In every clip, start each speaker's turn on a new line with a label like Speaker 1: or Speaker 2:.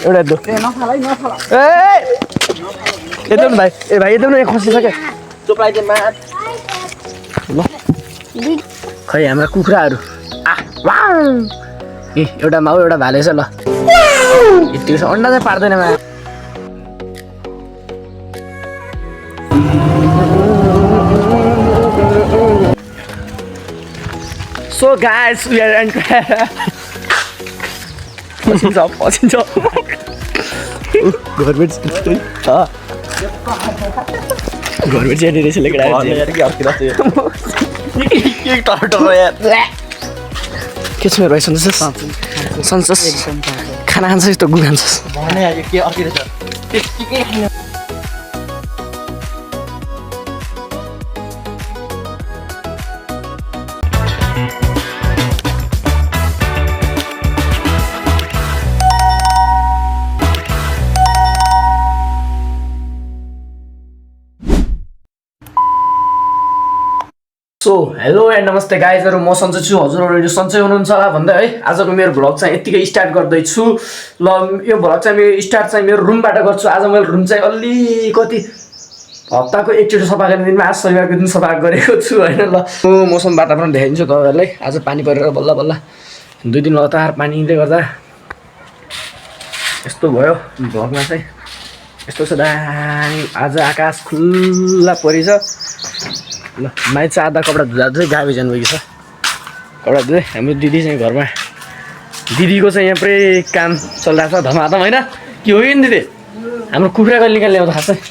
Speaker 1: एउटा दो ए एकदम भाइ ए भाइ एकदम खसिसक्यो चोप्लाइदे मात ल खै हाम्रा कुखुराहरू ए एउटा माउ एउटा भाले छ ल यतिको अन्डा चाहिँ पार्दैन मा So guys, we are entering. पसिन्छ घरबेट घरबेट चाहिँ रहेछ लेखेर के छ मेरो भाइ सन्चोस सन्चोस खाना खान्छ यस्तो गुड खान्छस् सो हेलो एन्ड नमस्ते गाइजहरु म सन्चै छु हजुरहरु सन्चै हुनुहुन्छ होला भन्दै है आजको मेरो भ्लग चाहिँ यतिकै स्टार्ट गर्दै छु ल यो भ्लग चाहिँ मेरो स्टार्ट चाहिँ मेरो रुमबाट गर्छु आज मैले रुम चाहिँ अलिकति हप्ताको एकचोटि सफा गर्ने दिनमा आज शनिबारको दिन सफा गरेको छु हैन ल मौसम वातावरण देखाइदिन्छु तपाईहरुलाई आज पानी परेर बल्ल बल्ल 2 दिन लगातार पानीले गर्दा यस्तो भयो भ्लगमा चाहिँ यस्तो छ दामी आज आकाश खुल्ला परिछ ल माइ चाहिँ आधा कपडा धुँदा चाहिँ गाबी जानुभएको छ कपडा धुँदै हाम्रो दिदी चाहिँ घरमा दिदीको चाहिँ यहाँ पुरै काम चलिरहेको छ धमाधम होइन के हो नि दिदी हाम्रो कुखुरा कहिले निकाल्ने ल्याउँदा खास चाहिँ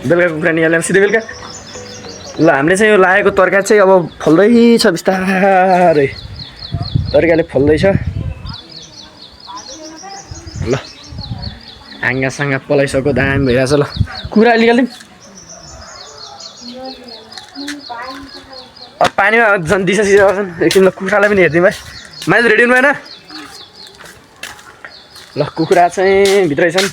Speaker 1: बेलुका कुखुरा निकाल्ने सिधै बेलुका ल हामीले चाहिँ यो लागेको तरकारी चाहिँ अब फल्दैछ बिस्तारै तरकारीले फल्दैछ ल आँगासाङ्गा पलाइसक्यो दामी भइरहेछ ल कुखुरा निकालिदिउँ अब पानीमा झन् दिशा सिसा गर्छन् एकछिन ल कुखुरालाई पनि हेरिदिउँ है माइज रेडी हुनु भएन ल कुखुरा चाहिँ भित्रै छन्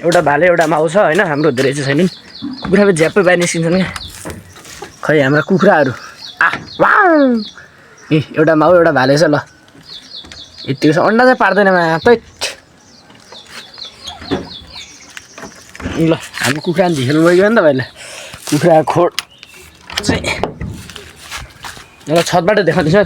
Speaker 1: एउटा भाले एउटा माउ छ होइन हाम्रो धेरै चाहिँ छैनन् कुखुराले झ्याप्पै बाहिर निस्किन्छन् क्या खै हाम्रा कुखुराहरू ए एउटा माउ एउटा भाले छ ल यतिको छ अन्डा चाहिँ पार्दैन मा तैट ल हाम्रो कुखुरा नि खेल्नु गयो नि त भाइले कुखुरा खोड चाहिँ ल छतबाट देखाउँदैछ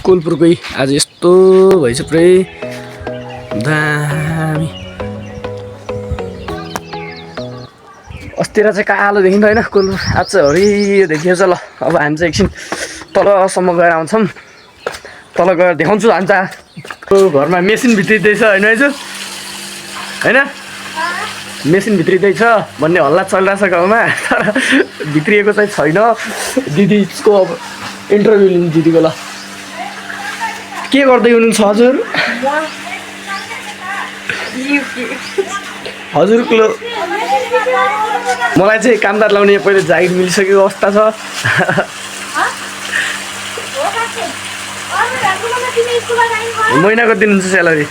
Speaker 1: कोलपुरकै आज यस्तो भएछ पुरै दामी अस्तिर चाहिँ कालो देखिन्छ होइन कोलपुर आज चाहिँ हरियो देखिएछ ल अब हामी चाहिँ एकछिन तलसम्म गएर आउँछौँ तल गएर देखाउँछु हामी चाहिँ घरमा मेसिन भित्रिँदैछ होइन आइजु होइन मेसिन भित्रिँदैछ भन्ने हल्ला चलिरहेछ गाउँमा तर भित्रिएको चाहिँ छैन दिदीको अब इन्टरभ्यू लिनु दिदीको ल के गर्दै हुनुहुन्छ हजुर हजुरको मलाई चाहिँ कामदार लाउने पहिले जागिर मिलिसकेको अवस्था छ महिनाको दिनुहुन्छ स्यालेरी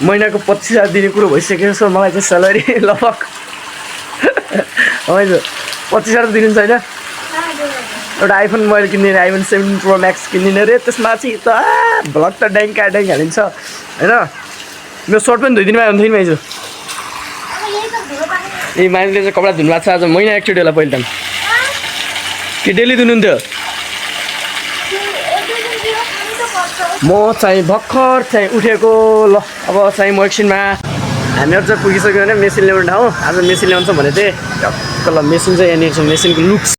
Speaker 1: महिनाको 25,000 दिने कुरो भइसकेको छ मलाई चाहिँ स्यालेरी लगभग होइन 25,000 दिनुहुन्छ होइन एउटा आइफोन मोबाइल किनिदिने आइफोन 17 प्रो म्याक्स किनिदिने अरे त्यसमा चाहिँ त भ्लग त ड्याङ्का ड्याङ्क हालिन्छ होइन मेरो सर्ट पनि धोइदिनु भयो हुन्थ्यो नि माइजु ए माइजले चाहिँ कपडा धुनु भएको छ आज महिना एकचोटि होला पहिला त कि डेली धुनुहुन्थ्यो म चाहिँ भर्खर चाहिँ उठेको ल अब चाहिँ म एकछिनमा हामीहरू चाहिँ पुगिसक्यो भने मेसिन ल्याउने ठाउँ आज मेसिन ल्याउँछ भने चाहिँ टक्क ल मेसिन चाहिँ यहाँनिर छ मेसिनको लुक्स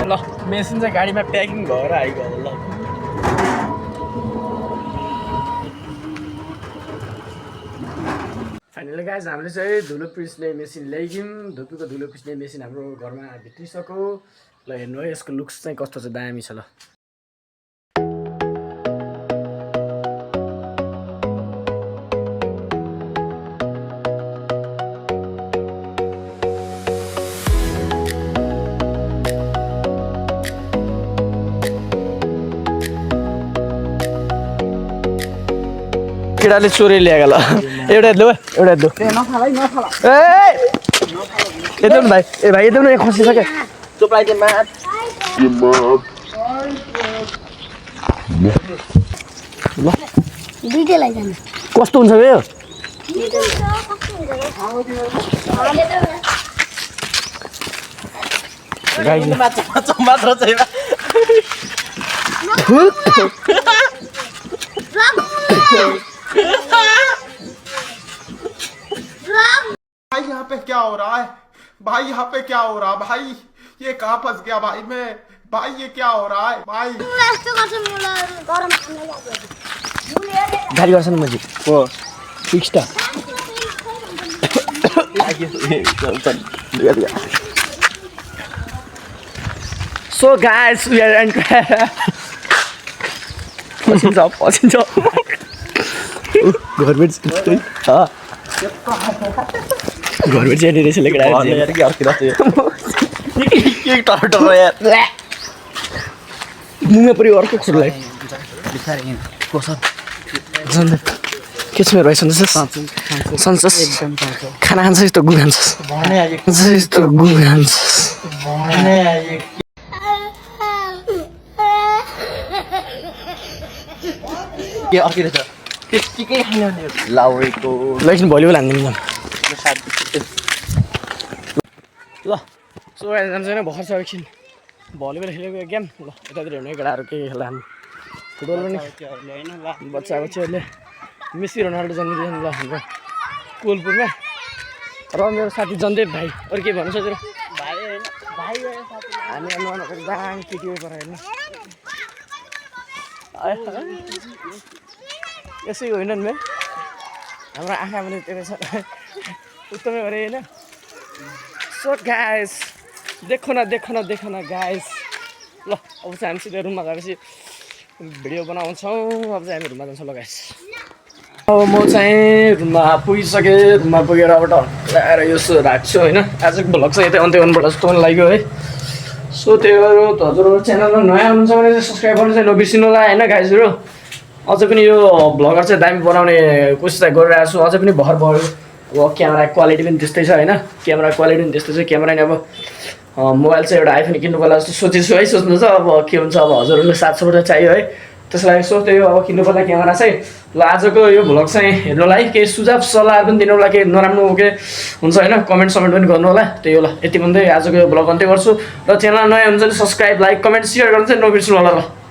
Speaker 1: ल मेसिन चाहिँ गाडीमा प्याकिङ भएर आइगयो ल फाइनली गाइज हामीले चाहिँ धुलो पिस्ने मेसिन ल्याइदिउँ धुपीको धुलो पिस्ने मेसिन हाम्रो घरमा भित्रिसक्यो ल हेर्नु है यसको लुक्स चाहिँ कस्तो छ दामी छ ल केटाले चोरी ल्याएको ल एउटा दो एउटा दो ए एकदम भाइ ए भाइ एकदम नै खसिसक्यो
Speaker 2: चुप्लाइदे मात
Speaker 1: ल
Speaker 3: दुईटै लैजानु
Speaker 1: कस्तो हुन्छ बे यो गाइस
Speaker 2: मात्र चाहिँ
Speaker 4: भाई यहाँ पे क्या हो रहा है भाई यहाँ पे क्या हो रहा है भाई ये कहाँ फंस गया भाई मैं भाई ये क्या हो रहा है भाई
Speaker 1: गाडी गर्छ नि मजी
Speaker 2: हो
Speaker 1: फिक्स्टा so guys we are and पसिन्छ गभर्मेन्ट गभर्मेन्ट चाहिँ रहेछ मुङमा पऱ्यो अर्को खुरलाई के छ मेरो भाइ सन्चोस खाना खान्छ यस्तो गुङ खान्छस् यस्तो गुङ खान्छस्
Speaker 2: के अर्कै रहेछ त्यतिकै खाने लाउरेको
Speaker 1: लैकिन भलिबल हान्दिनु म ल सो जान्छ होइन भर्खर छ एकछिन भलिबल खेलेको गेम ल यतातिर हेर्नु केटाहरू के खेल्दा हामी फुटबल पनि बच्चाहरूले मेसी रोनाल्डो जन्मिँदैछन् ल हाम्रो कोलपुरमा र मेरो साथी जन्देव भाइ अरू के भन्नु सोचेर हामी नभएको दाङ केटिओ पर हेर्नु यसै होइन नि मेरो हाम्रो आँखा पनि त्यो छ उत्तमै गरे होइन सो गाइस देखो न गाइस ल अब चाहिँ हामी सिधै रुममा गएपछि भिडियो बनाउँछौँ अब चाहिँ हामी रुममा जान्छौँ ल गाइस अब म चाहिँ रुममा पुगिसकेँ रुममा पुगेर अब ल्याएर यसो राख्छु होइन आजको भ्लग चाहिँ यतै अन्त्य गर्नुपर्छ जस्तो पनि लाग्यो है सो त्यही भएर हजुरहरू च्यानलमा नयाँ हुनुहुन्छ भने चाहिँ सब्सक्राइब गर्नु चाहिँ नबिर्सिनु होला होइन गाइजहरू अझै पनि यो भ्लगर चाहिँ दामी बनाउने कोसिस चाहिँ गरिरहेको छु अझै पनि भर बढ्यो अब क्यामेरा क्वालिटी पनि त्यस्तै छ होइन क्यामेरा क्वालिटी पनि त्यस्तै छ क्यामेरा नि अब मोबाइल चाहिँ एउटा आइफोन किन्नु पर्ला जस्तो सोचेछु है सोच्नु छ अब के हुन्छ अब हजुरहरूले साथ सपोर्ट चाहियो है त्यसलाई सोच्दै अब किन्नु पर्ला क्यामेरा चाहिँ ल आजको यो भ्लग चाहिँ हेर्नुलाई केही सुझाव सल्लाहहरू पनि दिनु होला केही नराम्रो के हुन्छ होइन कमेन्ट समेन्ट पनि गर्नु होला त्यही होला यति भन्दै आजको यो भ्लग अन्त्य गर्छु र च्यानल नयाँ हुन्छ भने सब्सक्राइब लाइक कमेन्ट सेयर गर्नु चाहिँ नबिर्सनु होला ल